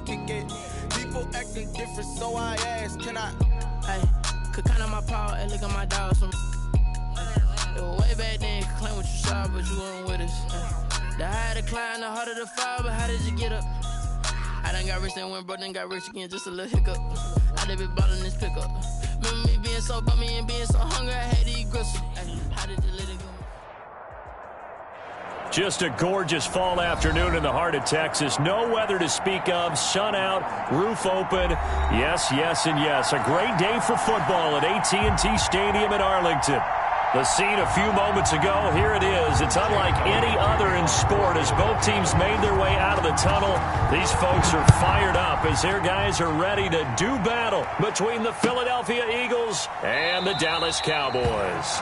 ticket. People acting different, so I asked, can I? Hey, could count on my power, and look at my dogs. Way back then, you could claim what you saw, but you weren't with us. The higher the climb, the harder the fall, but how did you get up? I done got rich, then went broke, then got rich again, just a little hiccup. I done been ballin' this pickup. Remember me being so bummy and being so hungry, I had to eat gristle. How did you let it go? Just a gorgeous fall afternoon in the heart of Texas. No weather to speak of. Sun out, roof open. Yes, yes, and yes. A great day for football at AT&T Stadium in Arlington. The scene a few moments ago, here it is. It's unlike any other in sport as both teams made their way out of the tunnel. These folks are fired up as their guys are ready to do battle between the Philadelphia Eagles and the Dallas Cowboys.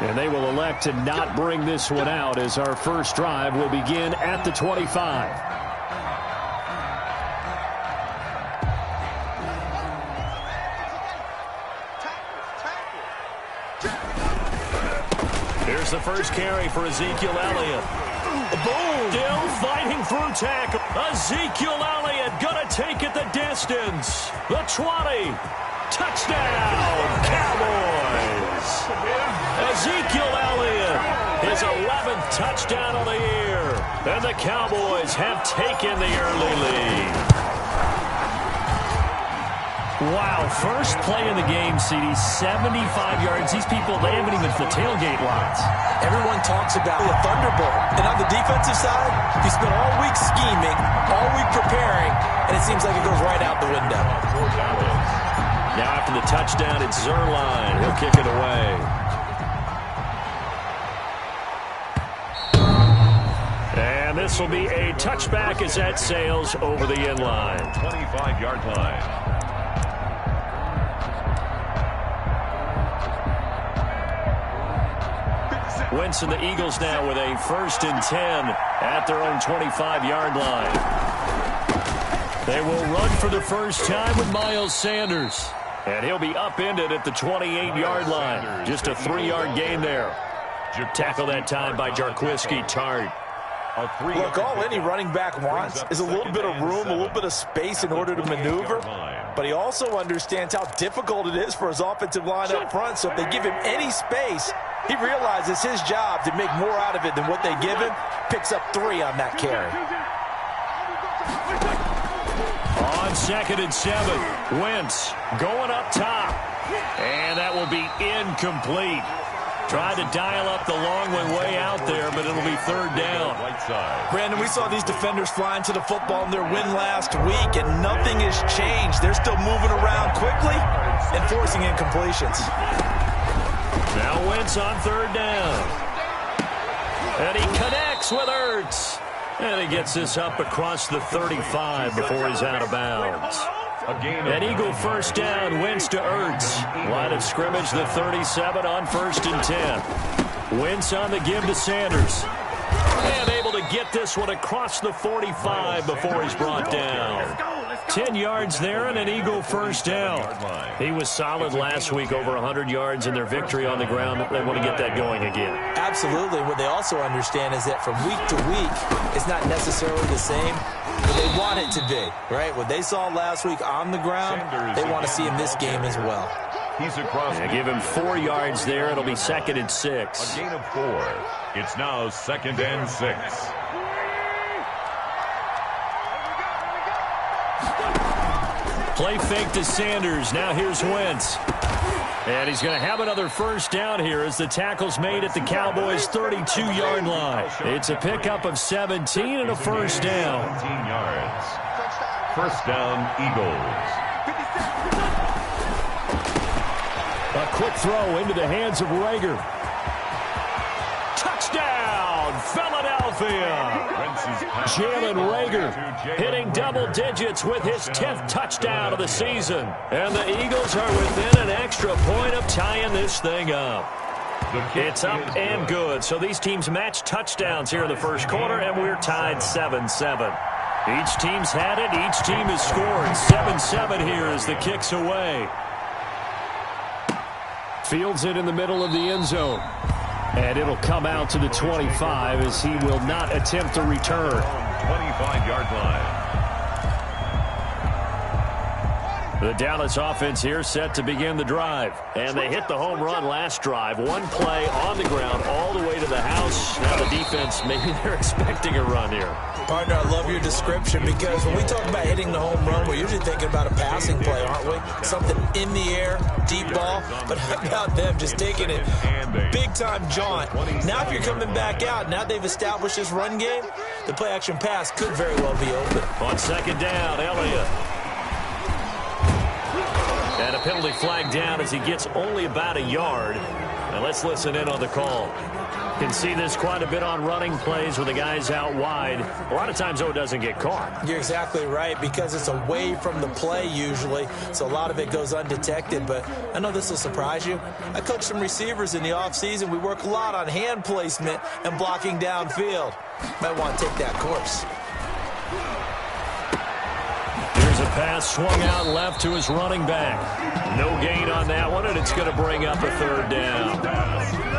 And they will elect to not bring this one out as our first drive will begin at the 25. Here's the first carry for Ezekiel Elliott. Boom! Still fighting through tackle. Ezekiel Elliott gonna take it the distance. The 20. Touchdown, Cowboys! Ezekiel Elliott, his 11th touchdown of the year. And the Cowboys have taken the early lead. Wow, first play in the game, CD, 75 yards. These people, they haven't even the tailgate lots. Everyone talks about a thunderbolt. And on the defensive side, you spent all week scheming, all week preparing, and it seems like it goes right out the window. Now after the touchdown, it's Zerline. He'll kick it away. And this will be a touchback as that sails over the end line. 25-yard line. Wentz and the Eagles now with a 1st and 10 at their own 25-yard line. They will run for the first time with Miles Sanders. And he'll be upended at the 28-yard line. Just a 3-yard gain there. Tackle that time by Jarquiski Tart. Look, all any running back wants is a little bit of room, a little bit of space in order to maneuver. But he also understands how difficult it is for his offensive line up front. So if they give him any space, he realizes his job to make more out of it than what they give him. Picks up 3 on that carry. On 2nd and 7, Wentz going up top. And that will be incomplete. Tried to dial up the long one way out there, but it'll be 3rd down. Brandon, we saw these defenders flying to the football in their win last week, and nothing has changed. They're still moving around quickly and forcing incompletions. Now Wentz on 3rd down. And he connects with Ertz. And he gets this up across the 35 before he's out of bounds. An Eagle first down, Wentz to Ertz. Line of scrimmage, the 37 on 1st and 10. Wentz on the give to Sanders. And able to get this one across the 45 before he's brought down. 10 yards there and an Eagle first down. He was solid last week, over 100 yards in their victory on the ground. They want to get that going again. Absolutely. What they also understand is that from week to week, it's not necessarily the same, but they want it to be, right? What they saw last week on the ground, they want to see in this game as well. He's across. Yeah, give him 4 yards there. It'll be 2nd and 6. A gain of 4. It's now 2nd and 6. Play fake to Sanders. Now here's Wentz. And he's going to have another first down here as the tackle's made at the Cowboys' 32-yard line. It's a pickup of 17 and a first down. 17 yards. First down, Eagles. A quick throw into the hands of Rager. Touchdown, Philadelphia! Jalen Rager hitting double digits with his 10th touchdown of the season. And the Eagles are within an extra point of tying this thing up. It's up and good. So these teams match touchdowns here in the first quarter, and we're tied 7-7. Each team's had it. Each team has scored. 7-7 here as the kick's away. Fields it in the middle of the end zone. And it'll come out to the 25 as he will not attempt to return. 25-yard line. The Dallas offense here set to begin the drive. And they hit the home run last drive. One play on the ground all the way to the house. Now the defense, maybe they're expecting a run here. Partner, I love your description because when we talk about hitting the home run, we're usually thinking about a passing play, aren't we? Something in the air, deep ball. But how about them just taking it big-time jaunt? Now if you're coming back out, now they've established this run game, the play-action pass could very well be open. On second down, Elliott. And a penalty flag down as he gets only about a yard. Now let's listen in on the call. Can see this quite a bit on running plays with the guys out wide. A lot of times, though, it doesn't get caught. You're exactly right because it's away from the play usually, so a lot of it goes undetected. But I know this will surprise you. I coach some receivers in the offseason. We work a lot on hand placement and blocking downfield. Might want to take that course. Here's a pass swung out left to his running back. No gain on that one, and it's going to bring up a third down.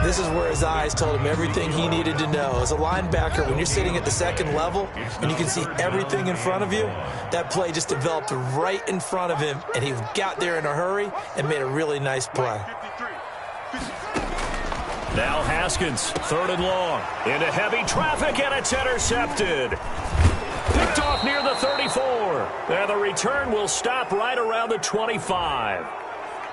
This is where his eyes told him everything he needed to know. As a linebacker, when you're sitting at the second level and you can see everything in front of you, that play just developed right in front of him, and he got there in a hurry and made a really nice play. Now Haskins, third and long. Into heavy traffic, and it's intercepted. Picked off near the 34. And the return will stop right around the 25.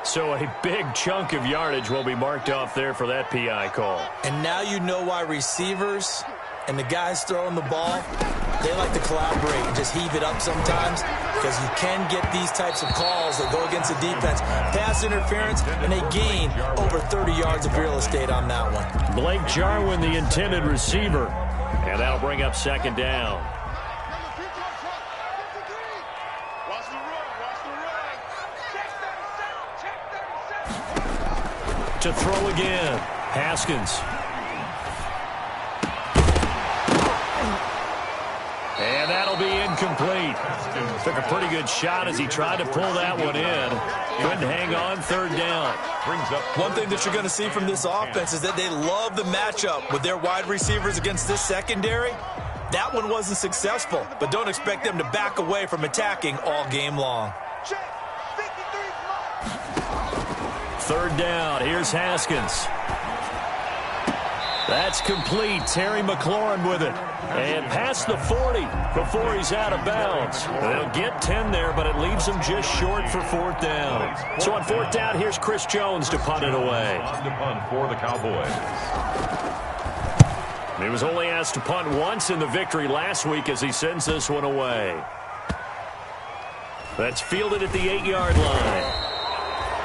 So a big chunk of yardage will be marked off there for that PI call. And now you know why receivers and the guys throwing the ball, they like to collaborate and just heave it up sometimes because you can get these types of calls that go against the defense. Pass interference, and they gain over 30 yards of real estate on that one. Blake Jarwin, the intended receiver. And that'll bring up second down. To throw again, Haskins. And that'll be incomplete. Took a pretty good shot as he tried to pull that one in. Couldn't hang on, third down. One thing that you're going to see from this offense is that they love the matchup with their wide receivers against this secondary. That one wasn't successful, but don't expect them to back away from attacking all game long. Third down, here's Haskins. That's complete. Terry McLaurin with it. And past the 40 before he's out of bounds. They'll get 10 there, but it leaves them just short for fourth down. So on fourth down, here's Chris Jones to punt it away. To punt for the Cowboys. He was only asked to punt once in the victory last week as he sends this one away. That's fielded at the 8-yard line.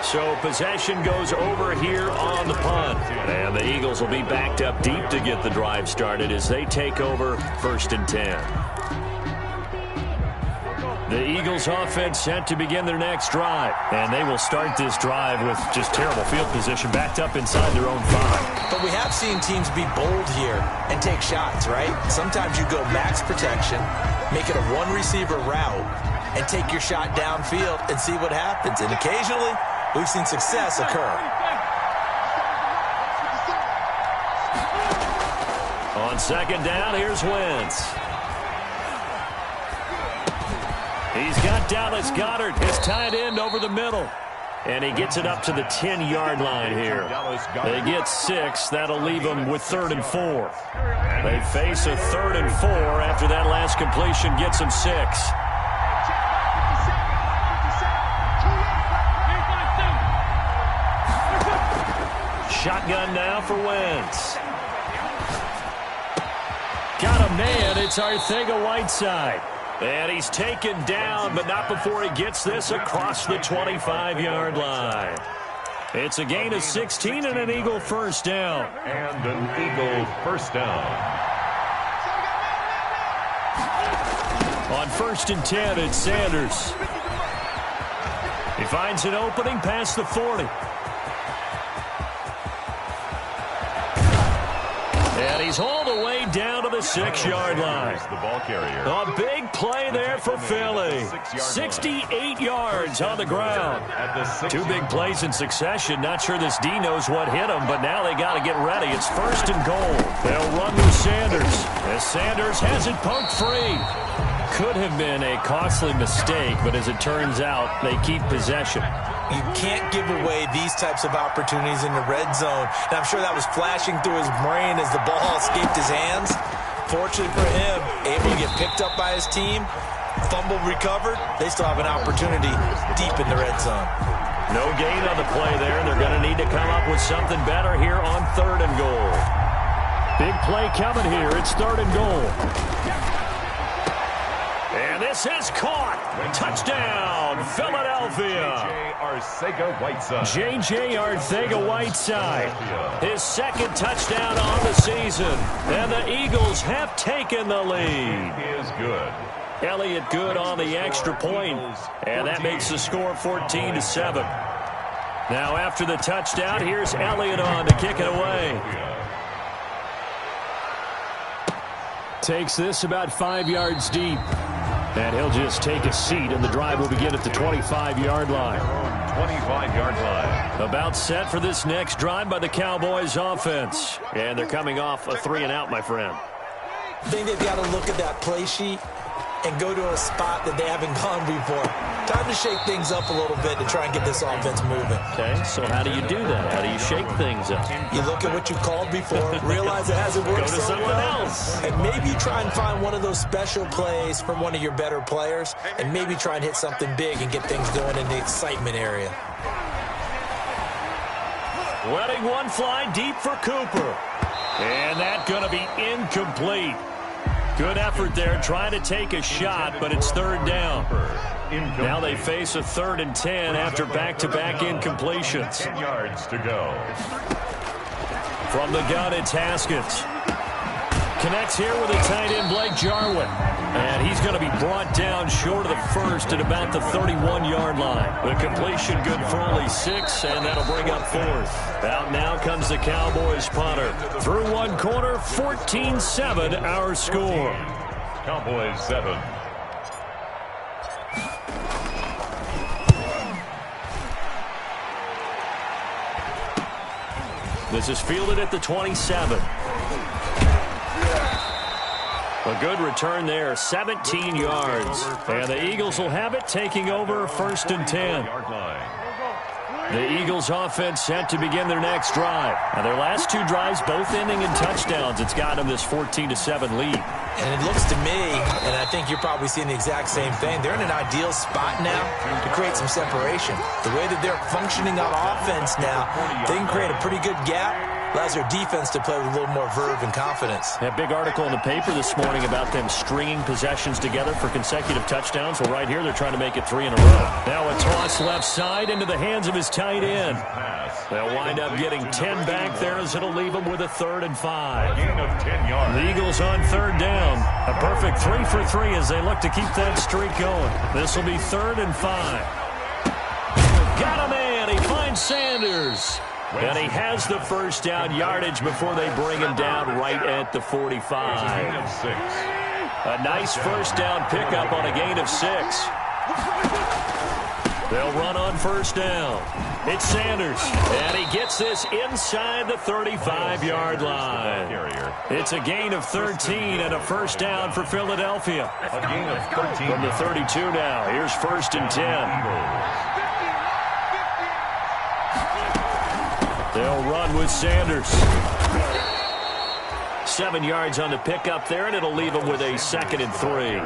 So possession goes over here on the punt. And the Eagles will be backed up deep to get the drive started as they take over first and 10. The Eagles offense set to begin their next drive. And they will start this drive with just terrible field position backed up inside their own 5. But we have seen teams be bold here and take shots, right? Sometimes you go max protection, make it a one-receiver route, and take your shot downfield and see what happens. And occasionally, we've seen success occur. On second down, here's Wentz. He's got Dallas Goedert, his tight end, over the middle. And he gets it up to the 10-yard line here. They get 6. That'll leave them with 3rd and 4. They face a 3rd and 4 after that last completion gets them 6. Shotgun now for Wentz. Got a man. It's Arcega-Whiteside. And he's taken down, but not before he gets this across the 25-yard line. It's a gain of 16 and an Eagle first down. And an Eagle first down. On first and 10, it's Sanders. He finds an opening past the 40. And he's all the way down to the 6-yard line. The ball carrier. A big play there for Philly. 68 yards on the ground. 2 big plays in succession. Not sure this D knows what hit him, but now they got to get ready. It's first and goal. They'll run with Sanders as Sanders has it poked free. could have been a costly mistake, but as it turns out, they keep possession. You can't give away these types of opportunities in the red zone. And I'm sure that was flashing through his brain as the ball escaped his hands. Fortunately for him, able to get picked up by his team, fumble recovered. They still have an opportunity deep in the red zone. No gain on the play there. They're going to need to come up with something better here on 3rd and goal. Big play coming here. It's 3rd and goal. And this is caught. Touchdown, Philadelphia. J.J. Arcega-Whiteside. His 2nd touchdown on the season. And the Eagles have taken the lead. He is good. Elliott good on the extra point, and that makes the score 14-7. Now after the touchdown, here's Elliott on to kick it away. Takes this about 5 yards deep, and he'll just take a seat, and the drive will begin at the 25-yard line. 25-yard line. About set for this next drive by the Cowboys offense, and they're coming off a 3-and-out, my friend. I think they've got to look at that play sheet and go to a spot that they haven't gone before. Time to shake things up a little bit to try and get this offense moving. Okay, so how do you do that? How do you shake things up? You look at what you called before, realize it hasn't worked Go to so something well, else. and maybe try and find one of those special plays from one of your better players, and maybe try and hit something big and get things going in the excitement area. Letting one fly deep for Cooper. And that's going to be incomplete. Good effort there, trying to take a shot, but it's 3rd down. Now they face a 3rd and 10 after back-to-back incompletions. 10 yards to go. From the gun, it's Haskins. Connects here with a tight end, Blake Jarwin. And he's going to be brought down short of the first at about the 31-yard line. The completion good for only 6, and that'll bring up 4th. Out now comes the Cowboys punter. Through one corner, 14-7 our score. Cowboys 7. This is fielded at the 27. A good return there, 17 yards. And the Eagles will have it, taking over 1st and 10. The Eagles offense set to begin their next drive. Now their last 2 drives both ending in touchdowns. It's got them this 14-7 lead. And it looks to me, and I think you're probably seeing the exact same thing, they're in an ideal spot now to create some separation. The way that they're functioning on offense now, they can create a pretty good gap. Allows their defense to play with a little more verve and confidence. That big article in the paper this morning about them stringing possessions together for consecutive touchdowns. Well, right here, they're trying to make it 3 in a row. Now a toss left side into the hands of his tight end. They'll wind up getting 10 back there as it'll leave them with a 3rd and 5. Gain of 10 yards. The Eagles on 3rd down. A perfect 3 for 3 as they look to keep that streak going. This will be 3rd and 5. Got a man. He finds Sanders. And he has the first down yardage before they bring him down right at the 45. A nice first down pickup on a gain of 6. They'll run on 1st down. It's Sanders, and he gets this inside the 35-yard line. It's a gain of 13 and a first down for Philadelphia. A gain of 13. From the 32 now, here's 1st and 10. They'll run with Sanders. 7 yards on the pickup there, and it'll leave them with a 2nd and 3.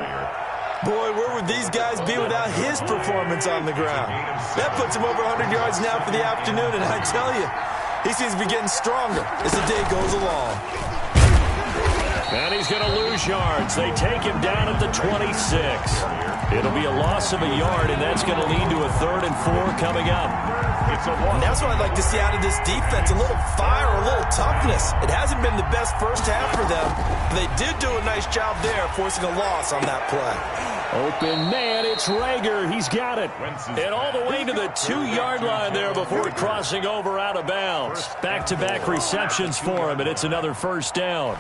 Boy, where would these guys be without his performance on the ground? That puts him over 100 yards now for the afternoon, and I tell you, he seems to be getting stronger as the day goes along. And he's going to lose yards. They take him down at the 26. It'll be a loss of a yard, and that's going to lead to a 3rd and 4 coming up. And that's what I'd like to see out of this defense, a little fire, a little toughness. It hasn't been the best first half for them, but they did do a nice job there forcing a loss on that play. Open man, it's Rager. He's got it. And all the way to the 2-yard line there before crossing over out of bounds. Back-to-back receptions for him, and it's another first down.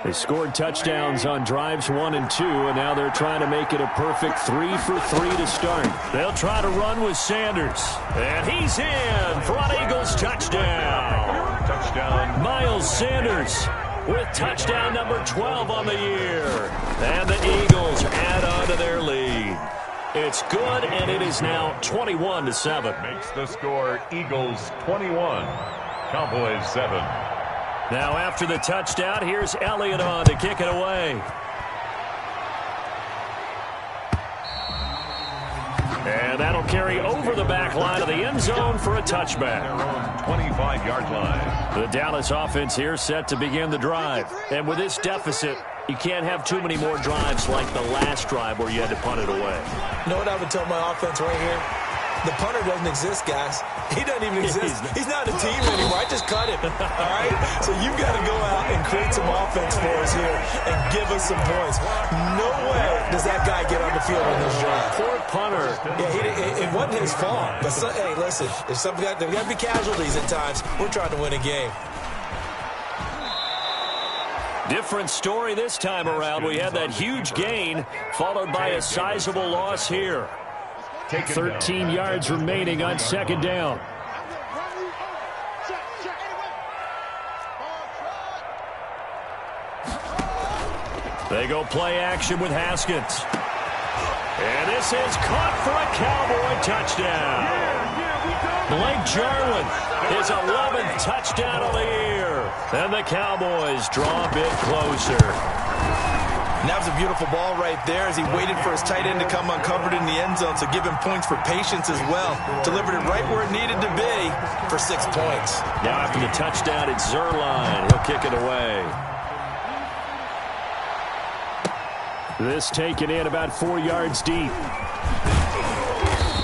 They scored touchdowns on drives 1 and 2, and now they're trying to make it a perfect 3 for 3 to start. They'll try to run with Sanders. And he's in for an Eagles touchdown. Touchdown. Miles Sanders. with touchdown number 12 on the year. And the Eagles add on to their lead. It's good, and it is now 21-7. Makes the score Eagles 21, Cowboys 7. Now after the touchdown, here's Elliott on to kick it away. And that'll carry over the back line of the end zone for a touchback. Their own 25-yard line. The Dallas offense here set to begin the drive. And with this deficit, you can't have too many more drives like the last drive where you had to punt it away. You know what I would tell my offense right here? The punter doesn't exist, guys. He doesn't even exist. He's not a team anymore. I just cut him. All right? So you've got to go out and create some offense for us here and give us some points. No way does that guy get on the field on this drive. Poor punter. Yeah, it wasn't his fault. But, hey, listen, there's got to be casualties at times. We're trying to win a game. Different story this time around. We had that huge gain followed by a sizable loss here. 13 yards remaining on second down. They go play action with Haskins. And this is caught for a Cowboy touchdown. Blake Jarwin, his 11th touchdown of the year. And the Cowboys draw a bit closer. And that was a beautiful ball right there as he waited for his tight end to come uncovered in the end zone, so give him points for patience as well. Delivered it right where it needed to be for 6 points. Now after the touchdown, it's Zerline. He'll kick it away. This taken in about 4 yards deep.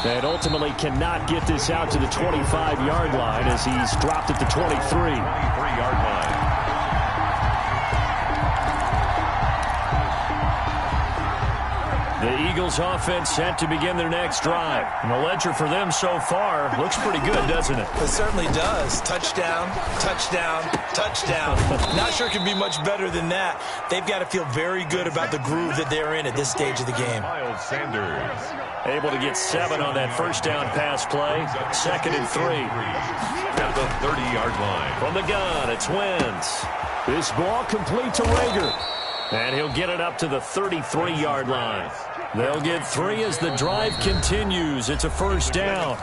And ultimately cannot get this out to the 25-yard line as he's dropped at the 23. 23-yard line. The Eagles offense set to begin their next drive. And the ledger for them so far looks pretty good, doesn't it? It certainly does. Touchdown, touchdown, touchdown. Not sure it can be much better than that. They've got to feel very good about the groove that they're in at this stage of the game. Miles Sanders. Able to get 7 on that first down pass play. 2nd and 3. At the 30-yard line. From the gun, it's Wentz. This ball complete to Rager. And he'll get it up to the 33-yard line. They'll get 3 as the drive continues. It's a first down.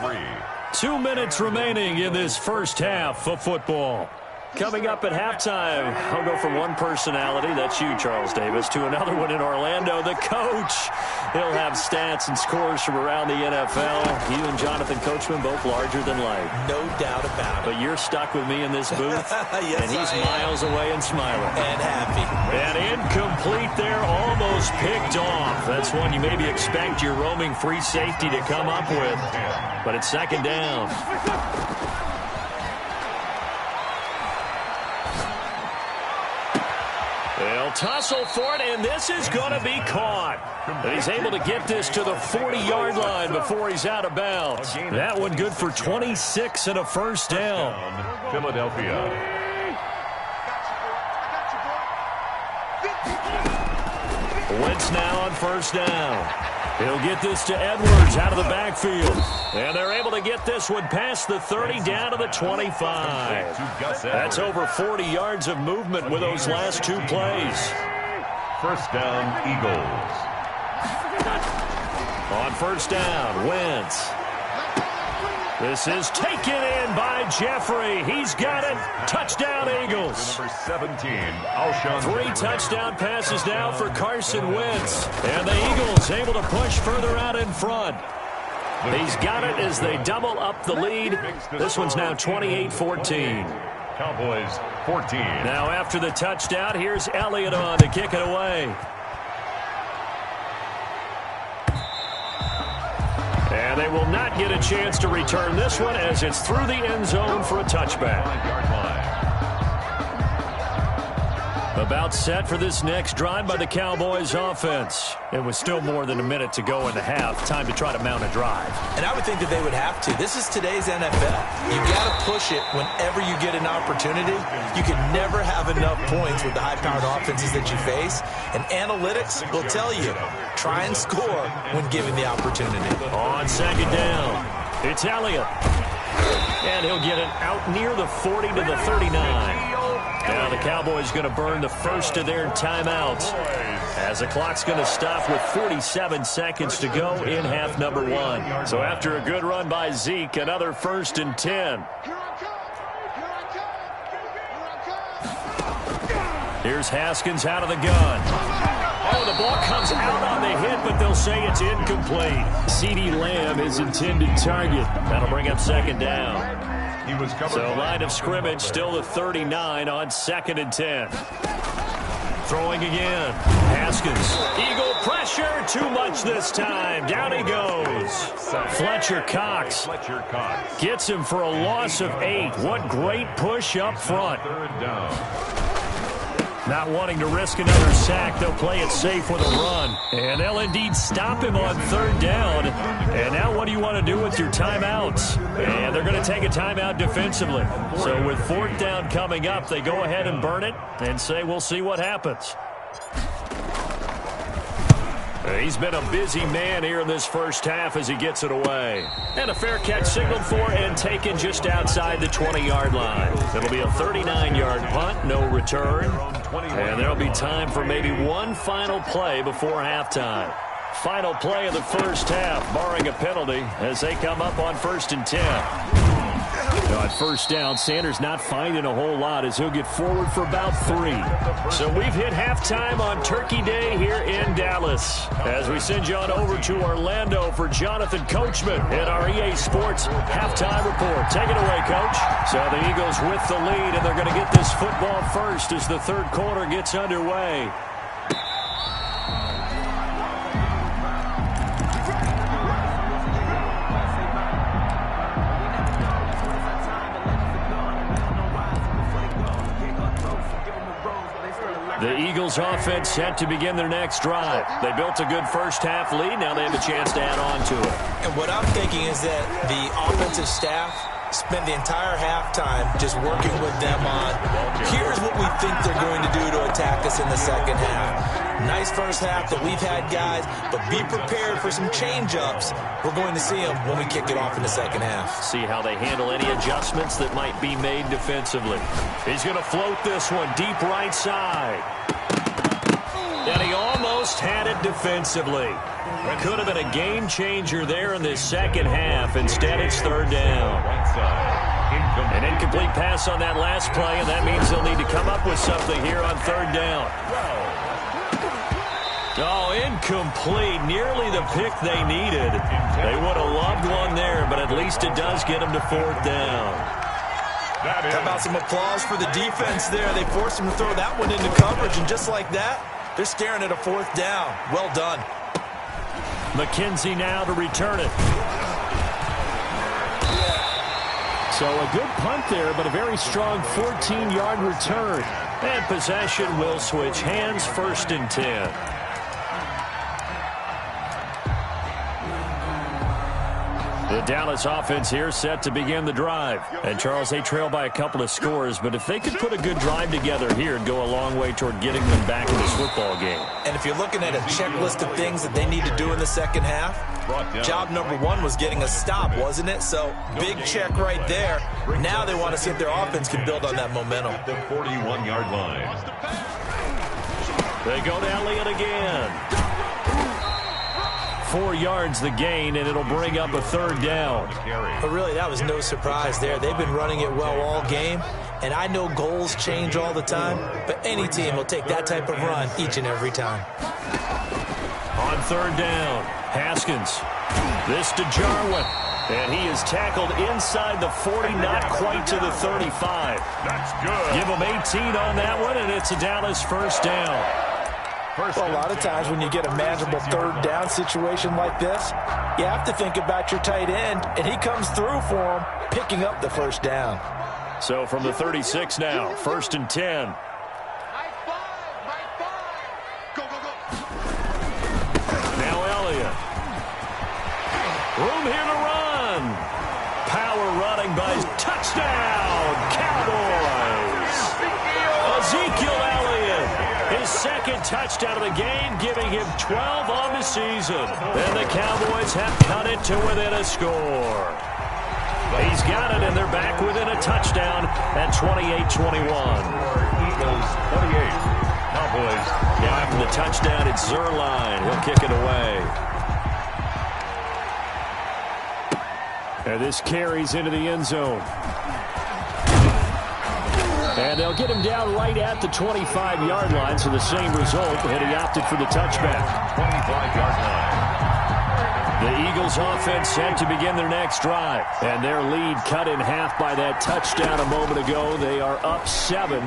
2 minutes remaining in this first half of football. Coming up at halftime, I'll go from one personality, that's you, Charles Davis, to another one in Orlando, the coach. He'll have stats and scores from around the NFL. You and Jonathan Coachman, both larger than life. No doubt about it. But you're stuck with me in this booth, Yes, and he's miles away and smiling. And happy. And incomplete there, almost picked off. That's one you maybe expect your roaming free safety to come up with. But it's second down. They'll tussle for it, and this is going to be caught. And he's able to get this to the 40-yard line before he's out of bounds. That one good for 26 and a first down. Philadelphia. Wentz now on first down. He'll get this to Edwards out of the backfield. And they're able to get this one past the 30 down to the 25. That's over 40 yards of movement with those last 2 plays. First down, Eagles. On first down, Wentz. This is taken in by Jeffrey. He's got it. Touchdown, Eagles. Number 17, Alshon. 3 touchdown passes now for Carson Wentz. And the Eagles able to push further out in front. He's got it as they double up the lead. This one's now 28-14. Cowboys 14. Now after the touchdown, here's Elliott on to kick it away. And they will not get a chance to return this one as it's through the end zone for a touchback. 5-yard line. About set for this next drive by the Cowboys offense. It was still more than a minute to go in the half. Time to try to mount a drive. And I would think that they would have to. This is today's NFL. You got to push it whenever you get an opportunity. You can never have enough points with the high-powered offenses that you face. And analytics will tell you, try and score when given the opportunity. On second down, it's Elliott. And he'll get it out near the 40 to the 39. Now the Cowboys going to burn the first of their timeouts as the clock's going to stop with 47 seconds to go in half number 1. So after a good run by Zeke, another 1st and 10. Here's Haskins out of the gun. Oh, the ball comes out on the hit, but they'll say it's incomplete. CeeDee Lamb, his intended target. That'll bring up 2nd down. So line of scrimmage still the 39 on 2nd and 10. Throwing again. Haskins. Eagle pressure. Too much this time. Down he goes. Fletcher Cox gets him for a loss of 8. What great push up front. Not wanting to risk another sack, they'll play it safe with a run. And they'll indeed stop him on 3rd down. And now what do you want to do with your timeouts? And they're going to take a timeout defensively. So with 4th down coming up, they go ahead and burn it and say we'll see what happens. He's been a busy man here in this first half as he gets it away. And a fair catch signaled for and taken just outside the 20-yard line. It'll be a 39-yard punt, no return. And there'll be time for maybe one final play before halftime. Final play of the first half, barring a penalty, as they come up on 1st and 10. On 1st down, Sanders not finding a whole lot as he'll get forward for about 3. So we've hit halftime on Turkey Day here in Dallas. As we send you on over to Orlando for Jonathan Coachman in our EA Sports halftime report. Take it away, Coach. So the Eagles with the lead, and they're going to get this football first as the 3rd quarter gets underway. The Eagles offense set to begin their next drive. They built a good first half lead. Now they have a chance to add on to it. And what I'm thinking is that the offensive staff spent the entire halftime just working with them on, here's what we think they're going to do to attack us in the second half. Nice first half that we've had, guys, but be prepared for some change-ups. We're going to see them when we kick it off in the second half. See how they handle any adjustments that might be made defensively. He's going to float this one deep right side. And he almost had it defensively. Could have been a game changer there in this second half. Instead, it's 3rd down. An incomplete pass on that last play, and that means they'll need to come up with something here on 3rd down. Oh, incomplete. Nearly the pick they needed. They would have loved one there, but at least it does get them to 4th down. How about some applause for the defense there? They forced him to throw that one into coverage, and just like that, they're staring at a 4th down. Well done. McKenzie now to return it. So a good punt there, but a very strong 14-yard return. And possession will switch hands, 1st and 10. The Dallas offense here set to begin the drive. And, Charles, they trail by a couple of scores, but if they could put a good drive together here, it'd go a long way toward getting them back in this football game. And if you're looking at a checklist of things that they need to do in the second half, job number 1 was getting a stop, wasn't it? So, big check right there. Now they want to see if their offense can build on that momentum. The 41-yard line. They go to Elliott again. 4 yards the gain, and it'll bring up a 3rd down. But really, that was no surprise there. They've been running it well all game, and I know goals change all the time, but any team will take that type of run each and every time. On 3rd down, Haskins. This to Jarwin, and he is tackled inside the 40, not quite to the 35. That's good. Give him 18 on that one, and it's a Dallas 1st down. Well, a lot of times when you get a manageable 3rd down situation like this, you have to think about your tight end, and he comes through for him, picking up the 1st down. So from the 36 now, 1st and 10. Now Elliott. Room here to run. Power running by touchdown, Cowboys. Ezekiel Elliott. His 2nd touchdown of the game, giving him 12 on the season. And the Cowboys have cut it to within a score. He's got it, and they're back within a touchdown at 28-21. Eagles 28. Cowboys. Now after the touchdown, it's Zerline. He'll kick it away. And this carries into the end zone. And they'll get him down right at the 25-yard line, so the same result, and he opted for the touchback. 25-yard line. The Eagles offense set to begin their next drive. And their lead cut in half by that touchdown a moment ago. They are up 7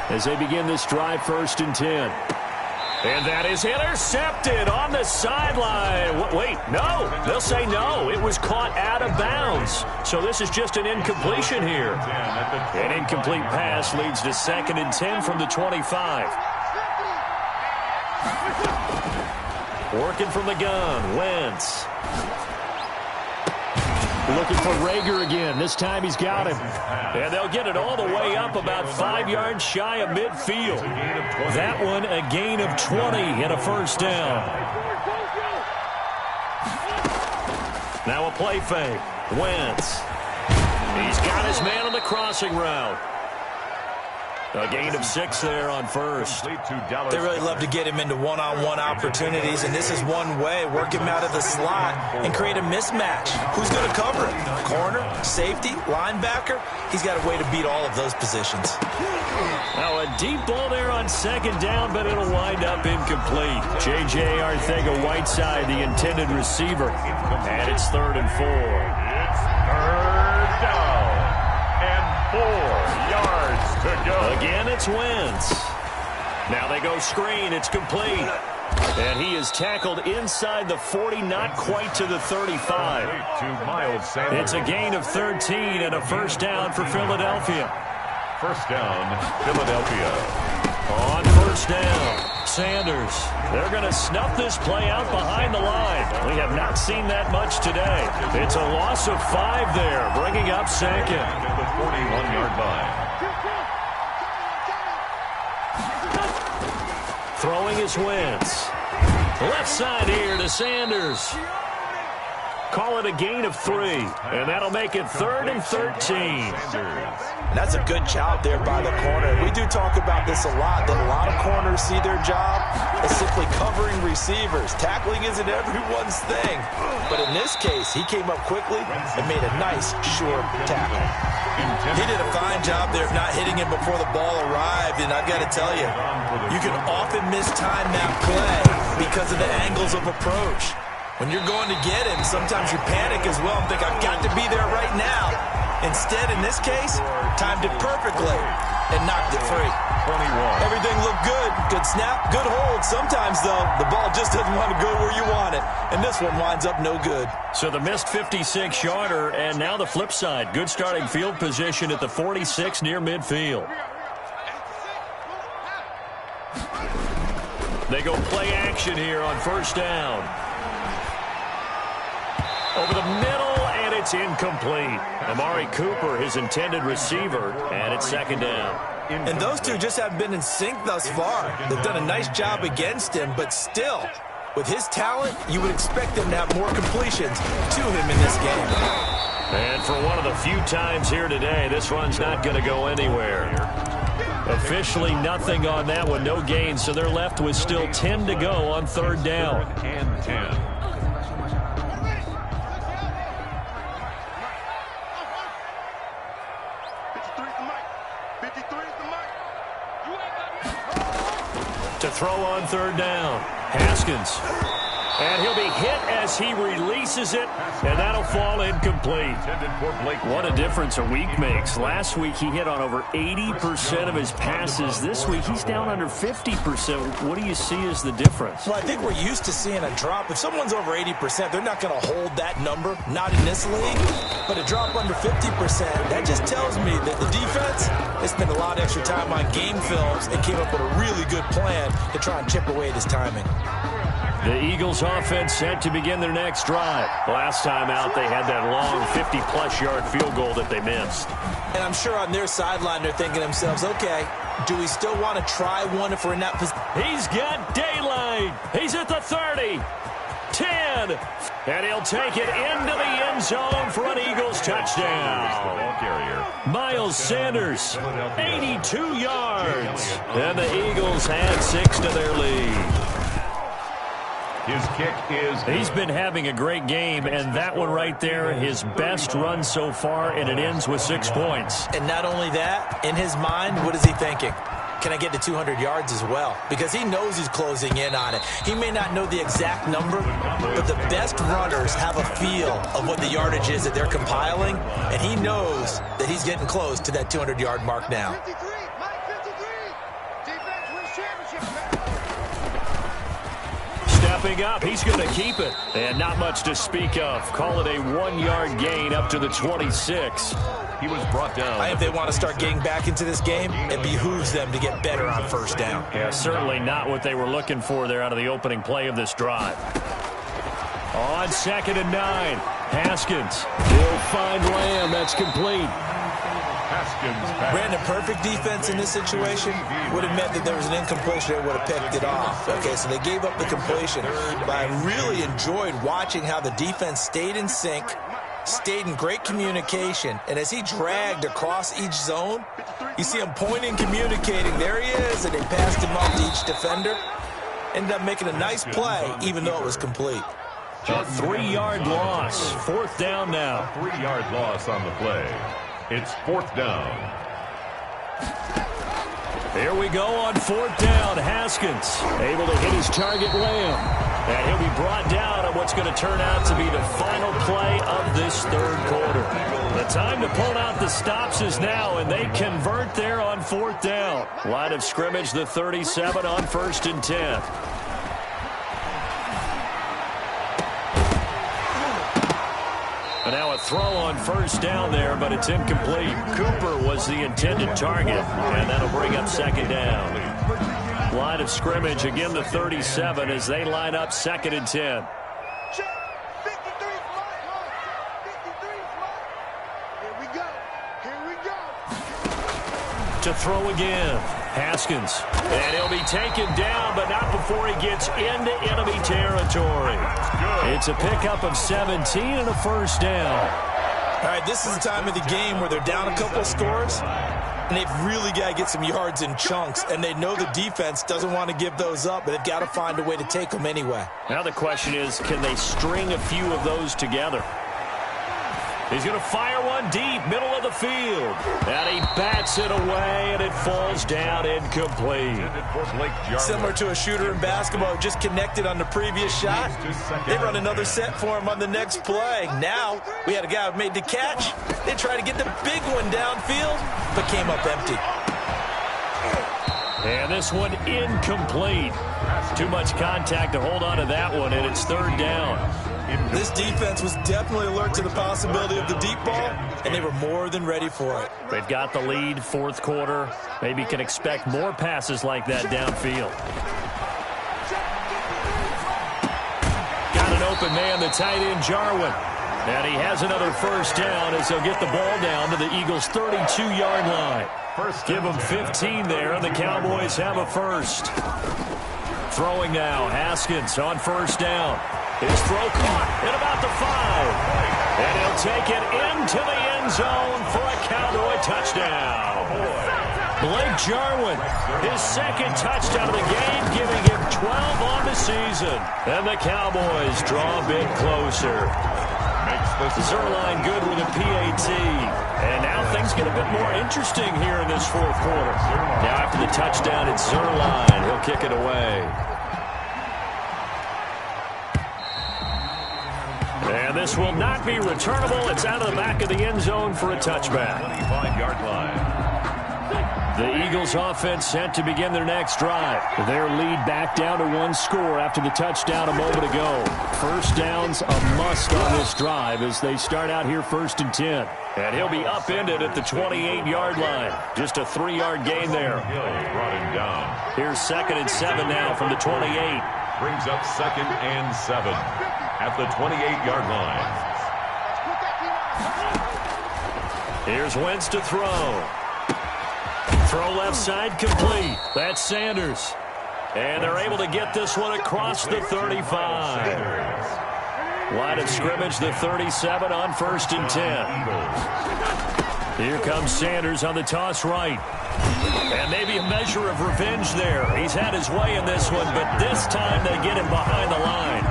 as they begin this drive, 1st and 10. And that is intercepted on the sideline. Wait, no. They'll say no. It was caught out of bounds. So this is just an incompletion here. An incomplete pass leads to 2nd and 10 from the 25. Working from the gun, Wentz. Looking for Rager again. This time he's got him. And they'll get it all the way up about 5 yards shy of midfield. That one a gain of 20 and a 1st down. Now a play fake. Wentz. He's got his man on the crossing route. A gain of 6 there on 1st. They really love to get him into one-on-one opportunities, and this is one way. Work him out of the slot and create a mismatch. Who's going to cover him? Corner, safety, linebacker? He's got a way to beat all of those positions. Now a deep ball there on 2nd down, but it'll wind up incomplete. J.J. Arcega-Whiteside, the intended receiver. And it's 3rd and 4. It's 3rd down and 4 yards to go. Again, it's Wentz. Now they go screen. It's complete. And he is tackled inside the 40, not quite to the 35. It's a gain of 13 and a 1st down for Philadelphia. 1st down, Philadelphia. On 1st down, Sanders. They're going to snuff this play out behind the line. We have not seen that much today. It's a loss of 5 there, bringing up 2nd. At the 41-yard line. Throwing is Wentz. Left side here to Sanders. Call it a gain of 3, and that'll make it 3rd and 13. That's a good job there by the corner. We do talk about this a lot, that a lot of corners see their job as simply covering receivers. Tackling isn't everyone's thing. But in this case, he came up quickly and made a nice, sure tackle. He did a fine job there of not hitting him before the ball arrived, and I've got to tell you, you can often mistime that play because of the angles of approach. When you're going to get him, sometimes you panic as well and think, I've got to be there right now. Instead, in this case, timed it perfectly and knocked it free. 21. Everything looked good. Good snap, good hold. Sometimes, though, the ball just doesn't want to go where you want it. And this one winds up no good. So the missed 56-yarder, and now the flip side. Good starting field position at the 46 near midfield. They go play action here on 1st down. Over the middle, and it's incomplete. Amari Cooper, his intended receiver, and it's 2nd down. And those two just haven't been in sync thus far. They've done a nice job against him, but still, with his talent, you would expect them to have more completions to him in this game. And for one of the few times here today, this run's not going to go anywhere. Officially nothing on that one, no gain, so they're left with still 10 to go on 3rd down. And 10. To throw on 3rd down, Haskins. And he'll be hit as he releases it, and that'll fall incomplete. What a difference a week makes. Last week he hit on over 80% of his passes. This week he's down under 50%. What do you see as the difference? Well, I think we're used to seeing a drop. If someone's over 80%, they're not going to hold that number, not in this league. But a drop under 50%, that just tells me that the defense has spent a lot of extra time on game films and came up with a really good plan to try and chip away at his timing. The Eagles offense set to begin their next drive. Last time out, they had that long 50-plus yard field goal that they missed. And I'm sure on their sideline, they're thinking to themselves, okay, do we still want to try one if we're in that position? He's got daylight. He's at the 30. 10. And he'll take it into the end zone for an Eagles touchdown. Miles Sanders, 82 yards. And the Eagles add 6 to their lead. His kick is... He's been having a great game, and that one right there, his best run so far, and it ends with 6 points. And not only that, in his mind, what is he thinking? Can I get to 200 yards as well? Because he knows he's closing in on it. He may not know the exact number, but the best runners have a feel of what the yardage is that they're compiling, and he knows that he's getting close to that 200-yard mark now. 53, Mike 53. Defense wins championship. Stepping up, he's going to keep it. And not much to speak of. Call it a 1-yard gain up to the 26. He was brought down. If they want to start getting back into this game, it behooves them to get better on first down. Yeah, certainly not what they were looking for there out of the opening play of this drive. On 2nd and 9, Haskins. He'll find Lamb. That's complete. Haskins pass. Brandon, perfect defense in this situation would have meant that there was an incompletion that would have picked it off. Okay, so they gave up the completion. But I really enjoyed watching how the defense stayed in sync, stayed in great communication, and as he dragged across each zone, you see him pointing, communicating. There he is, and they passed him off to each defender. Ended up making a nice play, even though it was complete. A 3-yard loss. 4th down now. 3-yard loss on the play. It's 4th down. Here we go on 4th down. Haskins able to hit his target, Lamb. And he'll be brought down on what's going to turn out to be the final play of this 3rd quarter. The time to pull out the stops is now, and they convert there on 4th down. Line of scrimmage, the 37 on 1st and 10. And now a throw on 1st down there, but it's incomplete. Cooper was the intended target, and that'll bring up 2nd down. Line of scrimmage, again the 37 as they line up 2nd and 10. To throw again, Haskins. And he'll be taken down, but not before he gets into enemy territory. It's a pickup of 17 and a 1st down. All right, this is the time of the game where they're down a couple of scores, and they've really got to get some yards in chunks, and they know the defense doesn't want to give those up, but they've got to find a way to take them anyway. Now the question is, can they string a few of those together? He's going to fire one deep, middle of the field. And he bats it away, and it falls down incomplete. Similar to a shooter in basketball who just connected on the previous shot. They run another set for him on the next play. Now, we had a guy who made the catch. They tried to get the big one downfield, but came up empty. And this one incomplete. Too much contact to hold on to that one, and it's 3rd down. This defense was definitely alert to the possibility of the deep ball, and they were more than ready for it. They've got the lead, 4th quarter. Maybe can expect more passes like that downfield. Got an open man, the tight end, Jarwin. And he has another 1st down as he'll get the ball down to the Eagles' 32-yard line. Give them 15 there, and the Cowboys have a 1st. Throwing now, Haskins on 1st down. His throw caught at about the 5. And he'll take it into the end zone for a Cowboy touchdown. Blake Jarwin, his 2nd touchdown of the game, giving him 12 on the season. And the Cowboys draw a bit closer. Zerline good with a PAT. And now things get a bit more interesting here in this 4th quarter. Now after the touchdown, it's Zerline. He'll kick it away. And this will not be returnable. It's out of the back of the end zone for a touchback. 25-yard line. The Eagles offense set to begin their next drive. Their lead back down to 1 score after the touchdown a moment ago. 1st down's a must on this drive as they start out here 1st and 10. And he'll be upended at the 28-yard line. Just a 3-yard gain there. Hill brought him down. Here's 2nd and 7 now from the 28. Brings up 2nd and 7 at the 28-yard line. Here's Wentz to throw. Throw left side complete. That's Sanders. And they're able to get this one across the 35. Line of scrimmage, the 37 on 1st and 10. Here comes Sanders on the toss right. And maybe a measure of revenge there. He's had his way in this one, but this time they get him behind the line.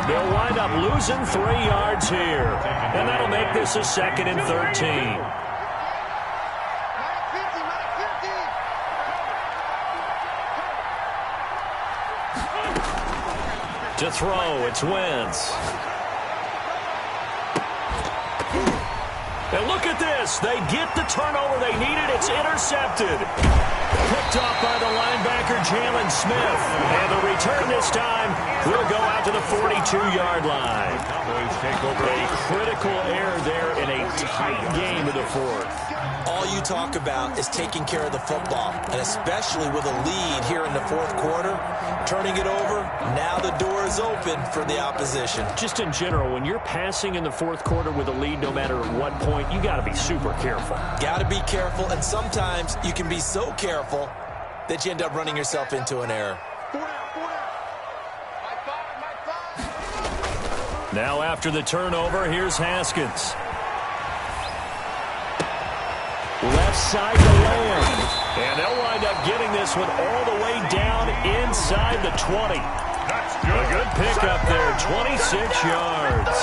They'll wind up losing 3 yards here. And that'll make this a 2nd and 13. To throw, it's Wentz. And look at this. They get the turnover they needed. It's intercepted. Picked off by the linebacker, Jalen Smith. And the return this time will go out to the 42-yard line. A critical error there in a tight game in the 4th. All you talk about is taking care of the football, and especially with a lead here in the 4th quarter, turning it over, now the door is open for the opposition. Just in general, when you're passing in the 4th quarter with a lead, no matter at what point, you got to be super careful. Got to be careful, and sometimes you can be so careful that you end up running yourself into an error. Now after the turnover, here's Haskins. Left side to Lamb. And they'll wind up getting this one all the way down inside the 20. A good pickup there, 26 yards.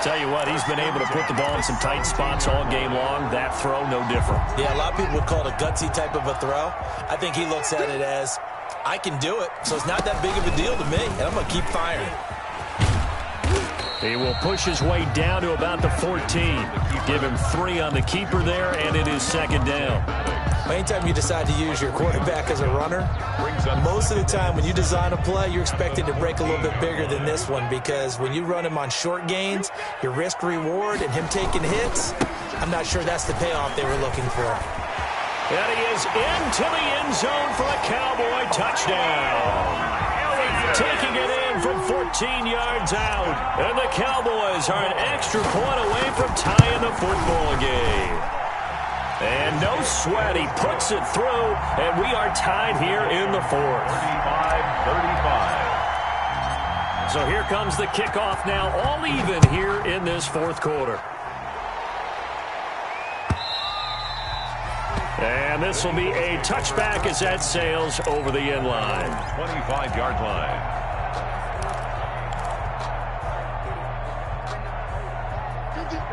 Tell you what, he's been able to put the ball in some tight spots all game long. That throw, no different. Yeah, a lot of people would call it a gutsy type of a throw. I think he looks at it as, I can do it, so it's not that big of a deal to me, and I'm going to keep firing. He will push his way down to about the 14. Give him 3 on the keeper there, and it is 2nd down. Anytime you decide to use your quarterback as a runner, most of the time when you design a play, you're expected to break a little bit bigger than this one, because when you run him on short gains, your risk-reward and him taking hits, I'm not sure that's the payoff they were looking for. And he is into the end zone for a Cowboy touchdown. Taking it in from 14 yards out. And the Cowboys are an extra point away from tying the football game. And no sweat, he puts it through, and we are tied here in the 4th. 35-35. So here comes the kickoff now, all even here in this 4th quarter. And this will be a touchback as that sails over the end line. 25-yard line.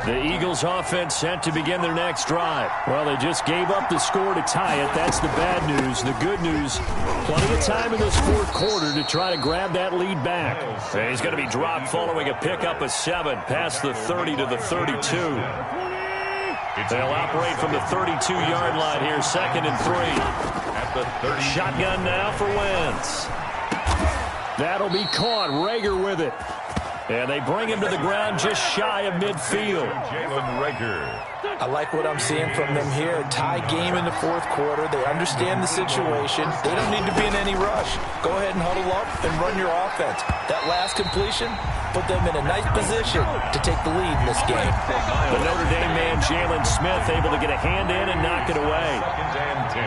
The Eagles offense set to begin their next drive. Well, they just gave up the score to tie it. That's the bad news. The good news, plenty of time in this 4th quarter to try to grab that lead back. And he's going to be dropped following a pickup of 7 past the 30 to the 32. They'll operate from the 32-yard line here, 2nd and 3. At the 30. Shotgun now for Wentz. That'll be caught. Rager with it. And they bring him to the ground just shy of midfield. Jalen Rager. I like what I'm seeing from them here. A tie game in the 4th quarter. They understand the situation. They don't need to be in any rush. Go ahead and huddle up and run your offense. That last completion put them in a nice position to take the lead in this game. The Notre Dame man, Jalen Smith, able to get a hand in and knock it away.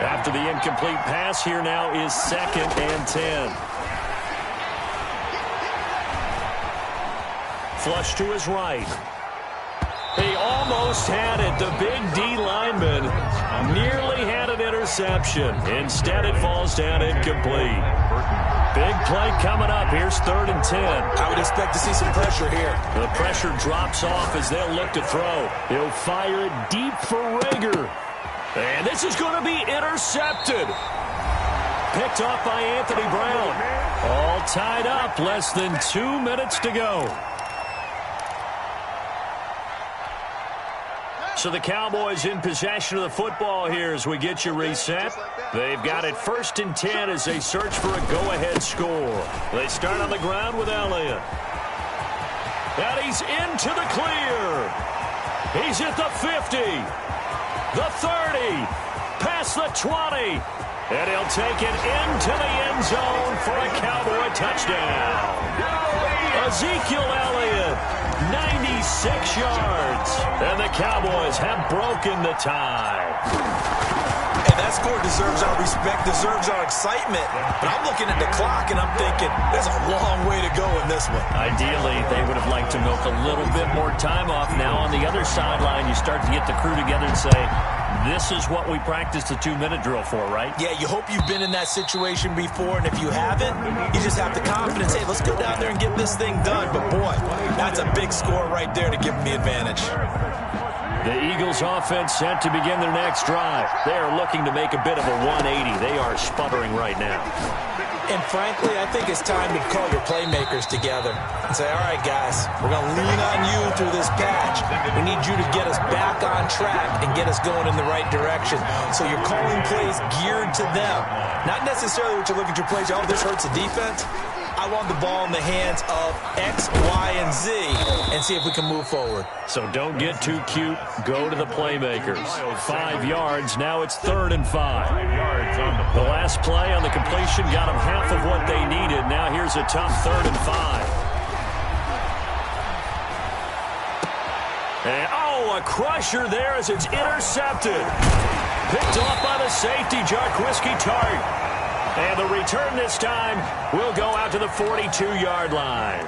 After the incomplete pass, here now is 2nd and 10. Flush to his right. He almost had it. The big D lineman nearly had an interception. Instead, it falls down incomplete. Big play coming up. Here's 3rd and 10. I would expect to see some pressure here. The pressure drops off as they'll look to throw. He'll fire it deep for Rager. And this is going to be intercepted. Picked off by Anthony Brown. All tied up. Less than 2 minutes to go. So the Cowboys in possession of the football here as we get you reset. They've got it 1st and 10 as they search for a go-ahead score. They start on the ground with Elliott. And he's into the clear. He's at the 50, the 30, past the 20. And he'll take it into the end zone for a Cowboy touchdown. Ezekiel Elliott, 96 yards. And the Cowboys have broken the tie. that score deserves our respect, deserves our excitement. But I'm looking at the clock, and I'm thinking, there's a long way to go in this one. Ideally, they would have liked to milk a little bit more time off. Now on the other sideline, you start to get the crew together and say, this is what we practiced the 2-minute drill for, right? Yeah, you hope you've been in that situation before, and if you haven't, you just have the confidence, hey, let's go down there and get this thing done. But, boy, that's a big score right there to give them the advantage. The Eagles offense set to begin their next drive. They are looking to make a bit of a 180. They are sputtering right now. And frankly, I think it's time to call your playmakers together and say, all right, guys, we're going to lean on you through this patch. We need you to get us back on track and get us going in the right direction. So you're calling plays geared to them. Not necessarily what you look at your plays, oh, this hurts the defense. I want the ball in the hands of X, Y, and Z and see if we can move forward. So don't get too cute. Go to the playmakers. 5 yards. Now it's 3rd and 5. The last play on the completion got them half of what they needed. Now here's a tough 3rd and 5. And, oh, a crusher there as it's intercepted. Picked off by the safety, Jarkwiski Tart. And the return this time will go out to the 42-yard line.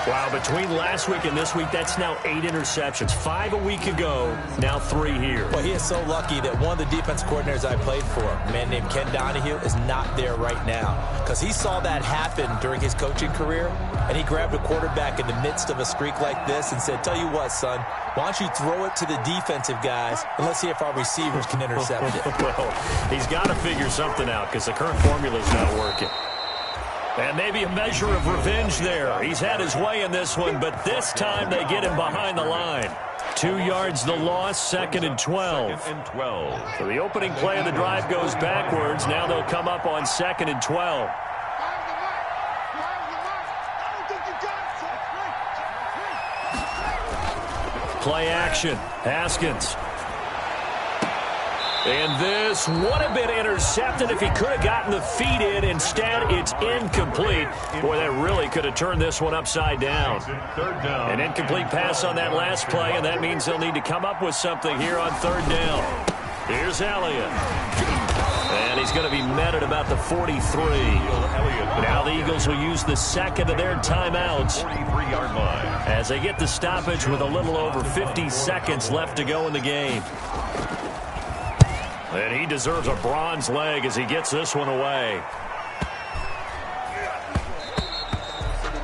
Wow, between last week and this week, that's now 8 interceptions. 5 a week ago, now 3 here. Well, he is so lucky that one of the defense coordinators I played for, a man named Ken Donahue, is not there right now. Because he saw that happen during his coaching career, and he grabbed a quarterback in the midst of a streak like this and said, tell you what, son, why don't you throw it to the defensive guys, and let's see if our receivers can intercept it. Well, he's got to figure something out because the current formula is not working. And maybe a measure of revenge there. He's had his way in this one, but this time they get him behind the line. 2 yards the loss, 2nd and 12. So the opening play of the drive goes backwards. Now they'll come up on 2nd and 12. Play action. Haskins. And this would have been intercepted if he could have gotten the feet in. Instead, it's incomplete. Boy, that really could have turned this one upside down. An incomplete pass on that last play, and that means they'll need to come up with something here on 3rd down. Here's Elliott. And he's going to be met at about the 43. Now the Eagles will use the 2nd of their timeouts as they get the stoppage with a little over 50 seconds left to go in the game. And he deserves a bronze leg as he gets this one away.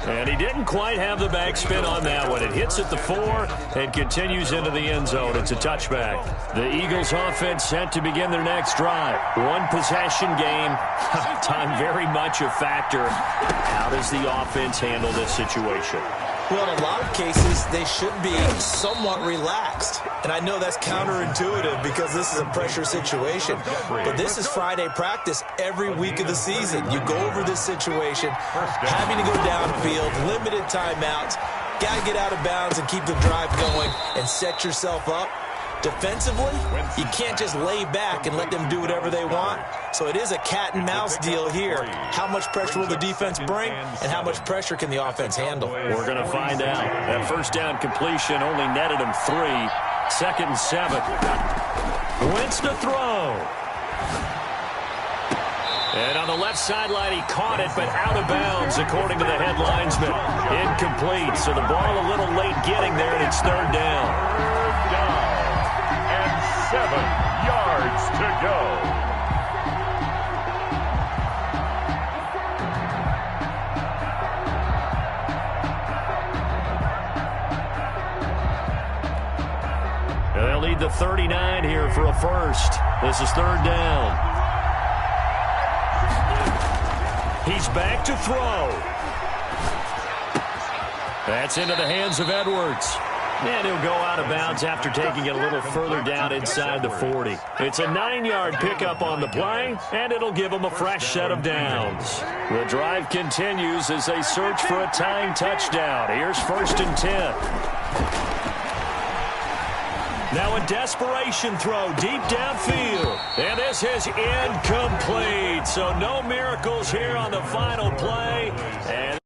And he didn't quite have the backspin on that one. It hits at the 4 and continues into the end zone. It's a touchback. The Eagles offense set to begin their next drive. 1 possession game. Time very much a factor. How does the offense handle this situation? Well, in a lot of cases, they should be somewhat relaxed. And I know that's counterintuitive because this is a pressure situation. But this is Friday practice every week of the season. You go over this situation, having to go downfield, limited timeouts, got to get out of bounds and keep the drive going and set yourself up. Defensively, you can't just lay back and let them do whatever they want. So it is a cat-and-mouse deal here. How much pressure will the defense bring, and how much pressure can the offense handle? We're going to find out. That first down completion only netted him 3. 2nd and 7. Wentz to throw. And on the left sideline, he caught it, but out of bounds, according to the head linesman. Incomplete, so the ball a little late getting there, and it's 3rd down. 7 yards to go. They'll need the 39 here for a first. This is 3rd down. He's back to throw. That's into the hands of Edwards. And he'll go out of bounds after taking it a little further down inside the 40. It's a 9-yard pickup on the play, and it'll give them a fresh set of downs. The drive continues as they search for a tying touchdown. Here's 1st and 10. Now a desperation throw deep downfield. And this is incomplete. So no miracles here on the final play. And